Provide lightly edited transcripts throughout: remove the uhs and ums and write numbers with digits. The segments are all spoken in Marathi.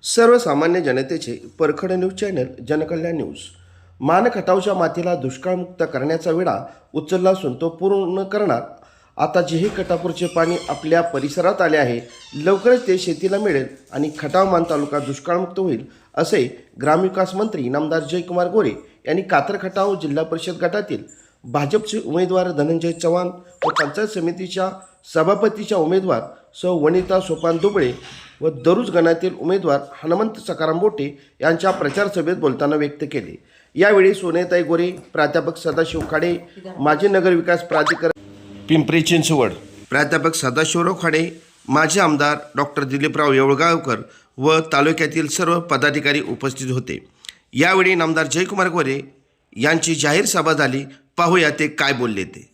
सर्वसामान्य जनतेचे परखड न्यूज चॅनल जनकल्याण न्यूज. मानखटावच्या मातीला दुष्काळमुक्त करण्याचा वेढा उचलला असून तो पूर्ण करणार. आता जेही कटापूरचे पाणी आपल्या परिसरात आले आहे, लवकरच ते शेतीला मिळेल आणि खटाव मान तालुका दुष्काळमुक्त होईल, असे ग्रामविकास मंत्री नामदार जयकुमार गोरे यांनी कातर खटाव जिल्हा परिषद गटातील भाजपचे उमेदवार धनंजय चव्हाण व पंचायत समितीच्या सभापतीच्या उमेदवार सौ वनिता सोपान दुबळे व दरुज गणातील उमेदवार हनुमंत सकाराम बोटे यांच्या प्रचार सभेत बोलताना व्यक्त केले. यावेळी सोनेताई गोरे, प्राध्यापक सदाशिव खाडे, माजी नगरविकास प्राधिकरण पिंपरी चिंचवड, प्राध्यापक सदाशिवराव खाडे, माजी आमदार डॉक्टर दिलीपराव येवळगावकर व तालुक्यातील सर्व पदाधिकारी उपस्थित होते. यावेळी नामदार जयकुमार गोरे यांची जाहीर सभा झाली. पाहूया ते काय बोलले ते.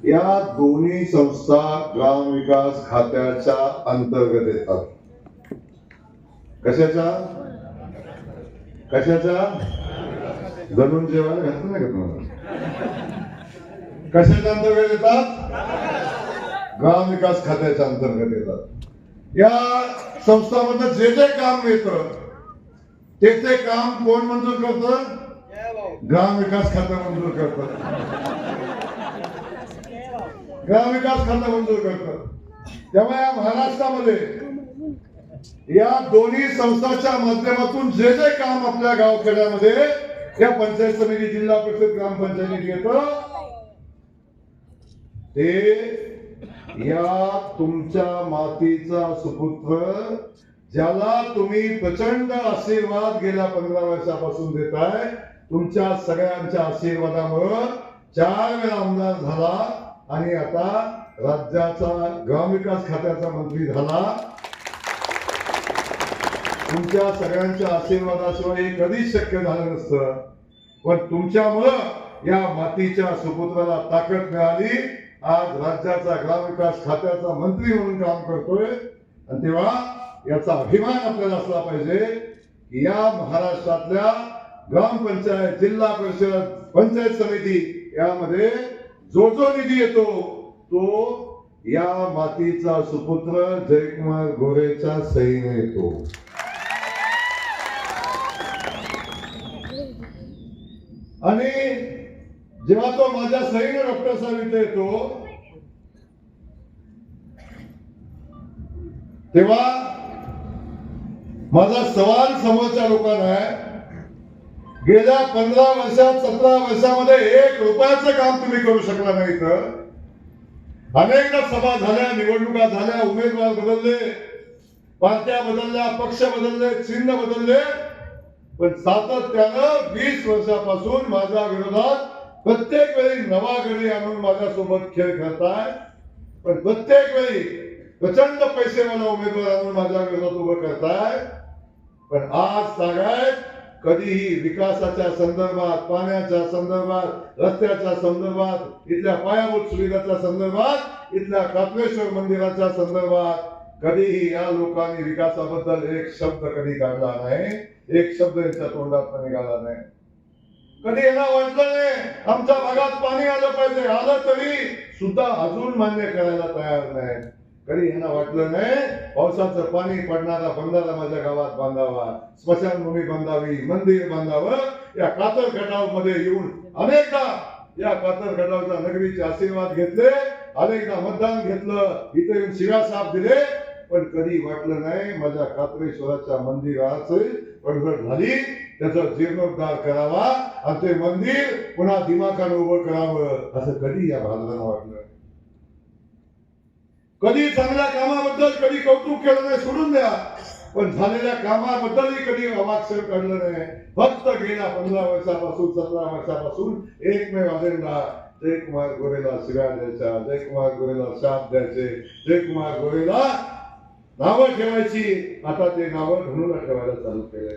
या दोन्ही संस्था ग्रामविकास खात्याच्या अंतर्गत येतात. कशाच्या धरून जेवायला घातलं नाही का तुम्हाला? कशाच्या अंतर्गत येतात? ग्रामविकास खात्याच्या अंतर्गत येतात. या संस्थांमध्ये जे जे काम येतं ते काम कोण मंजूर करतं? ग्रामविकास खातं मंजूर करतं. ग्रामविकास खातं मंजूर करतं. त्यामुळे या महाराष्ट्रामध्ये या दोन्ही संस्थांच्या माध्यमातून जे जे काम आपल्या गावखेड्यामध्ये या पंचायत समिती, जिल्हा परिषद, ग्रामपंचायतीत येतं ते या तुमच्या मातीचा सुपुत्र, ज्याला तुम्ही प्रचंड आशीर्वाद गेल्या 15 वर्षापासून देताय, तुमच्या सगळ्यांच्या आशीर्वादामुळे 4 वेळा आमदार झाला आणि आता राज्याचा ग्रामविकास खात्याचा मंत्री झाला. तुमच्या सगळ्यांच्या आशीर्वादाशिवाय हे कधीच शक्य झालं नसतं. पण तुमच्यामुळं या मातीच्या सुपुत्राला ताकद मिळाली. आज राज्याचा ग्रामविकास खात्याचा मंत्री म्हणून काम करतोय. आणि तेव्हा याचा अभिमान आपल्याला असला पाहिजे की या महाराष्ट्रातल्या ग्रामपंचायत, जिल्हा परिषद, पंचायत समिती यामध्ये जो जो निधी येतो तो या मातीचा सुपुत्र जयकुमार गोरेच्या सहीने येतो. आणि जेव्हा तो माझ्या सहीने डॉक्टर साहेब इथे येतो तेव्हा माझा सवाल समोरच्या लोकांना आहे, गेल्या 15 वर्षात 17 वर्षामध्ये 1 रुपयाचं काम तुम्ही करू शकला नाही. तर अनेकदा सभा झाल्या, निवडणुका झाल्या, उमेदवार बदलले, पार्ट्या बदलल्या, पक्ष बदलले, चिन्ह बदलले, पण सातत्यानं 20 वर्षापासून माझ्या विरोधात प्रत्येक वेळी नवा गडी आणून माझ्यासोबत खेळ खेळताय. पण प्रत्येक वेळी प्रचंड पैसेवाला उमेदवार आणून माझ्या विरोधात उभं करताय. पण आज सांगाय, कधीही विकासाच्या संदर्भात, पाण्याच्या संदर्भात, रस्त्याच्या संदर्भात, इथल्या पायाभूत सुविधाच्या संदर्भात, इथल्या कात्रेश्वर मंदिराच्या संदर्भात कधीही या लोकांनी विकासाबद्दल एक शब्द कधी काढला नाही. एक शब्द यांच्या तोंडात निघाला नाही. कधी यांना वाटलं नाही आमच्या भागात पाणी आलं पाहिजे. आलं तरी सुद्धा अजून मान्य करायला तयार नाही. कधी यांना वाटलं नाही पावसाचं पाणी पडणारा बंधारा माझ्या गावात बांधावा, स्मशानभूमी बांधावी, मंदिर बांधावं. या कातर खटाव मध्ये येऊन अनेकदा या कातर खटावच्या नगरीचे आशीर्वाद घेतले, अनेकदा मतदान घेतलं, इथे येऊन शिवासाप दिले. पण कधी वाटलं नाही माझ्या कात्रेश्वराच्या मंदिराची पडझड झाली, त्याचा जीर्णोद्धार करावा आणि ते मंदिर पुन्हा दिमाखानं उभं करावं, असं कधी या भाजपानं वाटलं. कधी चांगल्या कामाबद्दल कधी कौतुक केलं नाही, सोडून द्या. पण झालेल्या कामाबद्दलही कधी अवाक्षर काढलं नाही. फक्त गेल्या 15 वर्षापासून 17 वर्षापासून एकमेव अजेंडा, जयकुमार गोरेला शिव्या द्यायच्या, जयकुमार गोरेला शाप द्यायचे, जयकुमार गोरेला नावं ठेवायची. आता ते नावं धनुला ठेवायला चालू केलंय.